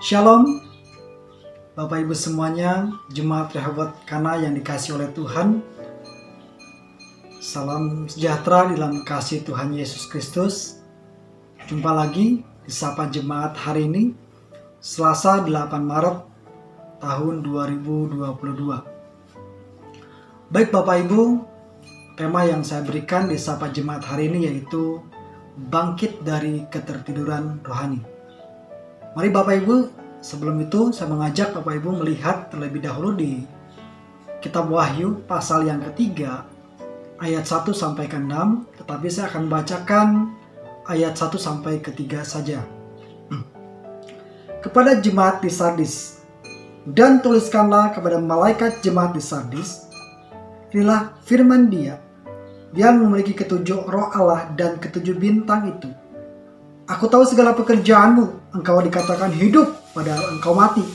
Shalom, Bapak Ibu semuanya, Jemaat Rehoboth Kana yang dikasihi oleh Tuhan. Salam sejahtera dalam kasih Tuhan Yesus Kristus. Jumpa lagi di Sapa Jemaat hari ini, Selasa 8 Maret tahun 2022. Baik Bapak Ibu, tema yang saya berikan di Sapa Jemaat hari ini yaitu bangkit dari ketertiduran rohani. Mari Bapak Ibu, sebelum itu saya mengajak Bapak Ibu melihat terlebih dahulu di Kitab Wahyu pasal yang ketiga ayat 1 sampai ke 6, tetapi saya akan bacakan ayat 1 sampai ke 3 saja. Kepada jemaat di Sardis, dan tuliskanlah kepada malaikat jemaat di Sardis, inilah firman Dia yang memiliki ketujuh roh Allah dan ketujuh bintang itu. Aku tahu segala pekerjaanmu, engkau dikatakan hidup padahal engkau mati.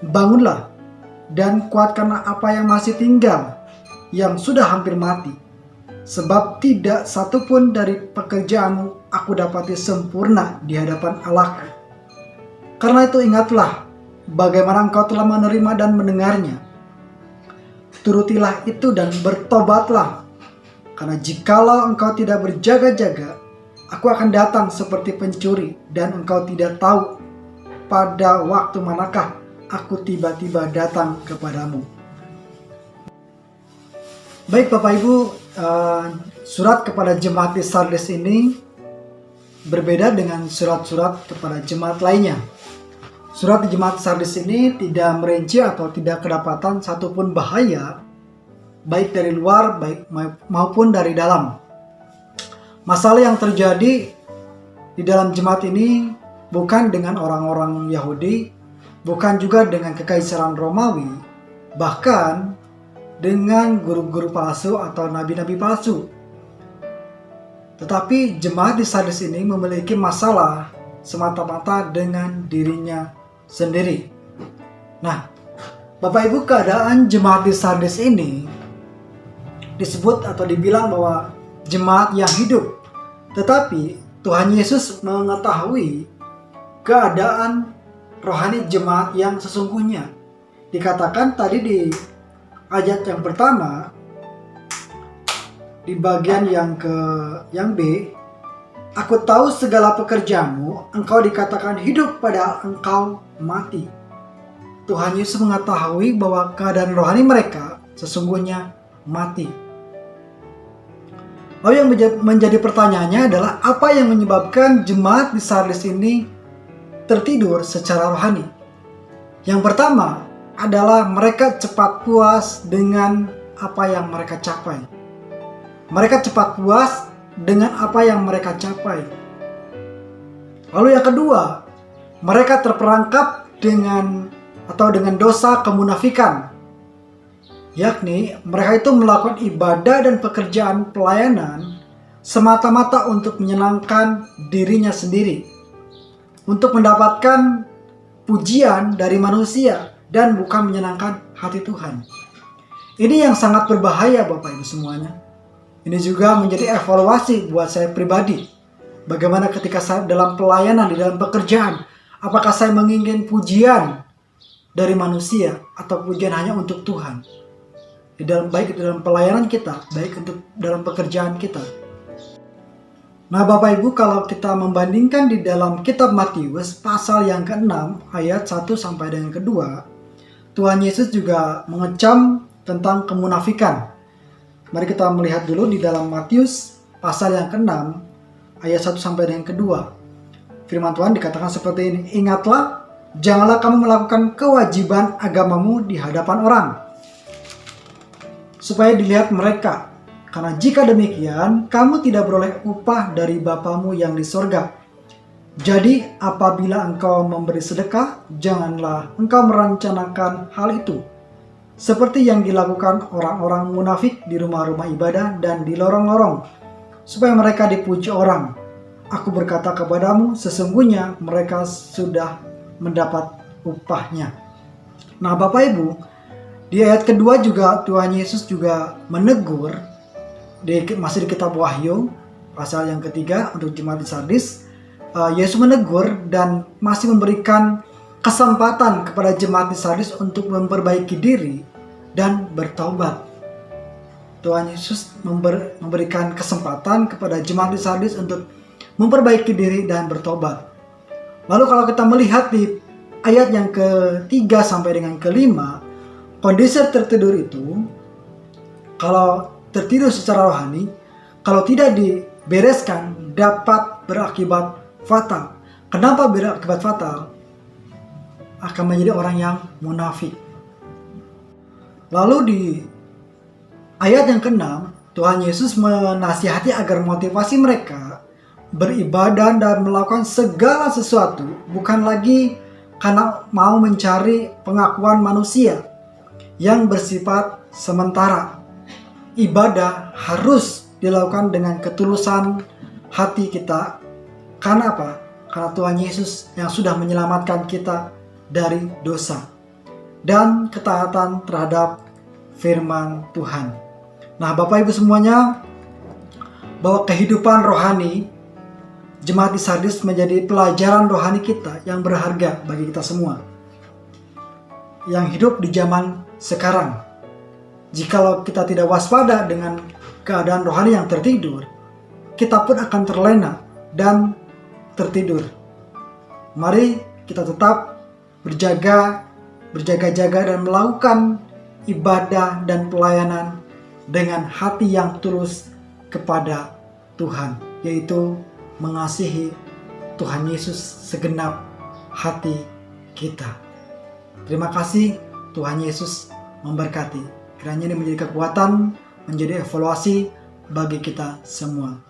Bangunlah dan kuatkanlah apa yang masih tinggal, yang sudah hampir mati. Sebab tidak satupun dari pekerjaanmu aku dapati sempurna di hadapan Allahku. Karena itu ingatlah bagaimana engkau telah menerima dan mendengarnya. Turutilah itu dan bertobatlah. Karena jikalau engkau tidak berjaga-jaga, aku akan datang seperti pencuri dan engkau tidak tahu pada waktu manakah aku tiba-tiba datang kepadamu. Baik Bapak Ibu, surat kepada jemaat di Sardis ini berbeda dengan surat-surat kepada jemaat lainnya. Surat di jemaat Sardis ini tidak merinci atau tidak kedapatan satupun bahaya, baik dari luar maupun dari dalam. Masalah yang terjadi di dalam jemaat ini bukan dengan orang-orang Yahudi, bukan juga dengan kekaisaran Romawi, bahkan dengan guru-guru palsu atau nabi-nabi palsu. Tetapi jemaat di Sardis ini memiliki masalah semata-mata dengan dirinya sendiri. Nah, Bapak Ibu, keadaan jemaat di Sardis ini disebut atau dibilang bahwa jemaat yang hidup. Tetapi Tuhan Yesus mengetahui keadaan rohani jemaat yang sesungguhnya. Dikatakan tadi di ayat yang pertama, di bagian yang B, aku tahu segala pekerjaanmu, engkau dikatakan hidup padahal engkau mati. Tuhan Yesus mengetahui bahwa keadaan rohani mereka sesungguhnya mati. Lalu yang menjadi pertanyaannya adalah apa yang menyebabkan jemaat di Sardis ini tertidur secara rohani? Yang pertama adalah mereka cepat puas dengan apa yang mereka capai. Mereka cepat puas dengan apa yang mereka capai. Lalu yang kedua, mereka terperangkap dengan dosa kemunafikan. Yakni mereka itu melakukan ibadah dan pekerjaan pelayanan semata-mata untuk menyenangkan dirinya sendiri, untuk mendapatkan pujian dari manusia dan bukan menyenangkan hati Tuhan. Ini yang sangat berbahaya Bapak Ibu semuanya. Ini juga menjadi evaluasi buat saya pribadi. Bagaimana ketika saya dalam pelayanan, di dalam pekerjaan, apakah saya menginginkan pujian dari manusia atau pujian hanya untuk Tuhan? Baik di dalam pelayanan kita, baik untuk dalam pekerjaan kita. Nah Bapak Ibu, kalau kita membandingkan di dalam kitab Matius pasal yang ke-6 ayat 1 sampai dengan ke-2, Tuhan Yesus juga mengecam tentang kemunafikan. Mari kita melihat dulu di dalam Matius pasal yang ke-6 ayat 1 sampai dengan ke-2. Firman Tuhan dikatakan seperti ini, ingatlah, janganlah kamu melakukan kewajiban agamamu di hadapan orang, supaya dilihat mereka. Karena jika demikian, kamu tidak beroleh upah dari Bapamu yang di sorga. Jadi apabila engkau memberi sedekah, janganlah engkau merencanakan hal itu, seperti yang dilakukan orang-orang munafik di rumah-rumah ibadah dan di lorong-lorong, supaya mereka dipuji orang. Aku berkata kepadamu, sesungguhnya mereka sudah mendapat upahnya. Nah Bapak Ibu, di ayat kedua juga Tuhan Yesus juga menegur, masih di kitab Wahyu pasal yang ketiga untuk jemaat di Sardis. Yesus menegur dan masih memberikan kesempatan kepada jemaat di Sardis untuk memperbaiki diri dan bertobat. Tuhan Yesus memberikan kesempatan kepada jemaat di Sardis untuk memperbaiki diri dan bertobat. Lalu kalau kita melihat di ayat yang ke-3 sampai dengan ke-5, kondisi tertidur itu, kalau tertidur secara rohani, kalau tidak dibereskan dapat berakibat fatal. Kenapa berakibat fatal? Akan menjadi orang yang munafik. Lalu di ayat yang ke-6, Tuhan Yesus menasihati agar motivasi mereka beribadah dan melakukan segala sesuatu bukan lagi karena mau mencari pengakuan manusia yang bersifat sementara. Ibadah harus dilakukan dengan ketulusan hati kita. Karena apa? Karena Tuhan Yesus yang sudah menyelamatkan kita dari dosa dan ketaatan terhadap firman Tuhan. Nah, Bapak Ibu semuanya, bahwa kehidupan rohani jemaat di Sardis menjadi pelajaran rohani kita yang berharga bagi kita semua yang hidup di zaman sekarang. Jikalau kita tidak waspada dengan keadaan rohani yang tertidur, kita pun akan terlena dan tertidur. Mari kita tetap berjaga-jaga dan melakukan ibadah dan pelayanan dengan hati yang tulus kepada Tuhan, yaitu mengasihi Tuhan Yesus segenap hati kita. Terima kasih, Tuhan Yesus memberkati. Kiranya ini menjadi kekuatan, menjadi evaluasi bagi kita semua.